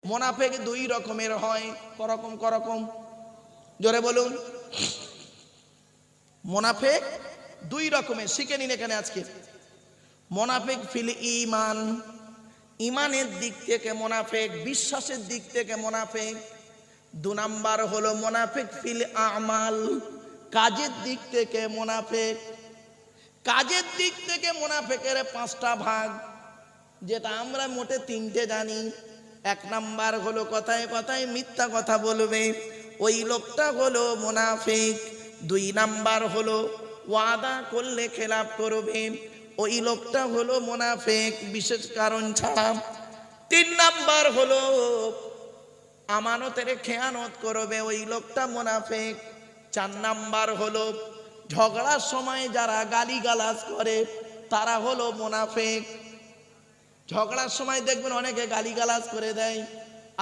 মুনাফিক দুই রকমের হয়। করকম করকম জোরে বলুন। মুনাফিক দুই রকমের, শিখে নিন এখানে আজকে। মুনাফিক ফিল ঈমান, ঈমানের দিক থেকে মুনাফিক, বিশ্বাসের দিক থেকে মুনাফিক। দু নাম্বার হলো মুনাফিক ফিল আমাল, কাজের দিক থেকে মুনাফিক। কাজের দিক থেকে মুনাফিকের পাঁচটা ভাগ, যেটা আমরা মোটে তিনটে জানি। এক নাম্বার হলো কথায় কথায় মিথ্যা কথা বলবে, ওই লোকটা হলো মুনাফিক। দুই নাম্বার হলো ওয়াদা করলে খেলাপ করবে, ওই লোকটা হলো মুনাফিক বিশেষ কারণ ছাড়া। তিন নাম্বার হলো আমানতের খেয়ানত করবে, ওই লোকটা মুনাফিক। চার নাম্বার হলো ঝগড়ার সময় যারা গালিগালাজ করে তারা হলো মুনাফিক। ঝগড়ার সময় দেখবেন অনেকে গালিগালাজ করে দেয়,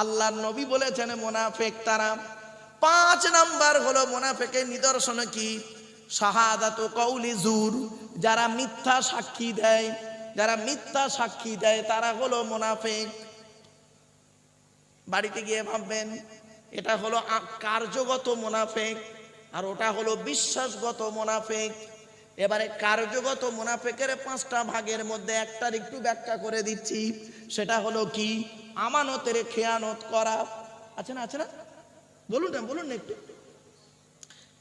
আল্লাহর নবী বলেছেন মুনাফিক তারা। পাঁচ নাম্বার হলো মুনাফিকের নিদর্শন কি? শাহাদাতু কওলি জুর, যারা মিথ্যা সাক্ষী দেয়, যারা মিথ্যা সাক্ষী দেয় তারা হলো মুনাফিক। বাড়িতে গিয়ে ভাববেন এটা হলো কার্যগত মুনাফিক আর ওটা হলো বিশ্বাসগত মুনাফিক। এবারে কার্যগত মুনাফিকের পাঁচটা ভাগের মধ্যে একটার একটু ব্যাখ্যা করে দিচ্ছি, সেটা হলো কি? আমানতের খেয়ানত করা। আছে না, আছে না? বলুন না, বলুন না একটু।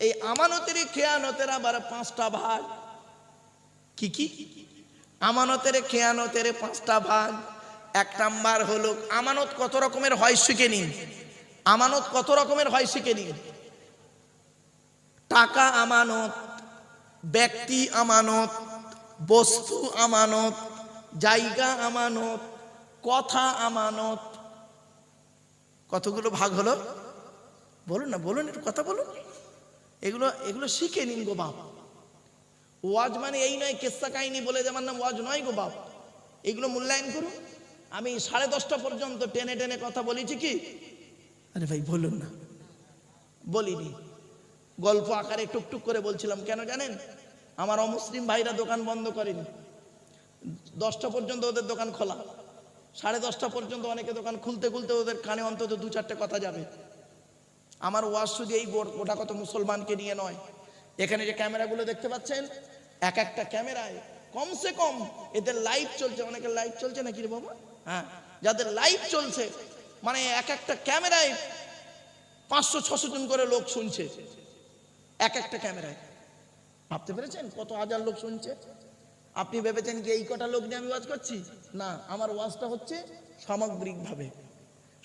এই আমানতের খেয়ানতের আবার পাঁচটা ভাগ। কি কি? আমানতের খেয়ানতের পাঁচটা ভাগ। এক নাম্বার হলো আমানত কত রকমের হয় শিখে নিন। আমানত কত রকমের হয় শিখে নিন। টাকা আমানত, ব্যক্তি আমানত, বস্তু আমানত, জায়গা আমানত, কথা আমানত। কতগুলো ভাগ হলো বলুন না, বলুন একটু কথা বলুন। এগুলো এগুলো শিখে নিন গো বাপ। ওয়াজ মানে এই নয় কেসা কাহিনী বলে যাবার নাম ওয়াজ নয় গো বাপ। এগুলো মূল্যায়ন করুন। আমি 10:30 পর্যন্ত টেনে টেনে কথা বলেছি কি? আরে ভাই বলুন না, বলিনি। গল্প আকারে টুকটুক করে বলছিলাম। কেন জানেন? আমার অমুসলিম ভাইরা দোকান বন্ধ করেনি, 10টা পর্যন্ত ওদের দোকান খোলা। 10:30 পর্যন্ত অনেকে দোকান খুলতে খুলতে ওদের কানে অন্তত 2-4টে কথা যাবে। আমার ওয়াজ শুধু এই গোটা কত মুসলমানকে নিয়ে নয়। এখানে যে ক্যামেরাগুলো দেখতে পাচ্ছেন, এক একটা ক্যামেরায় কমসে কম এদের লাইভ চলছে। অনেকের লাইভ চলছে নাকি রে বাবা? হ্যাঁ, যাদের লাইভ চলছে মানে এক একটা ক্যামেরায় 500-600 জন করে লোক শুনছে। এক একটা ক্যামেরায়। ভাবতে পেরেছেন কত হাজার লোক শুনছে? আপনি ভেবেছেন কি এই কটা লোক নিয়ে আমি ওয়াজ করছি? না, আমার ওয়াজটা হচ্ছে সামগ্রিকভাবে।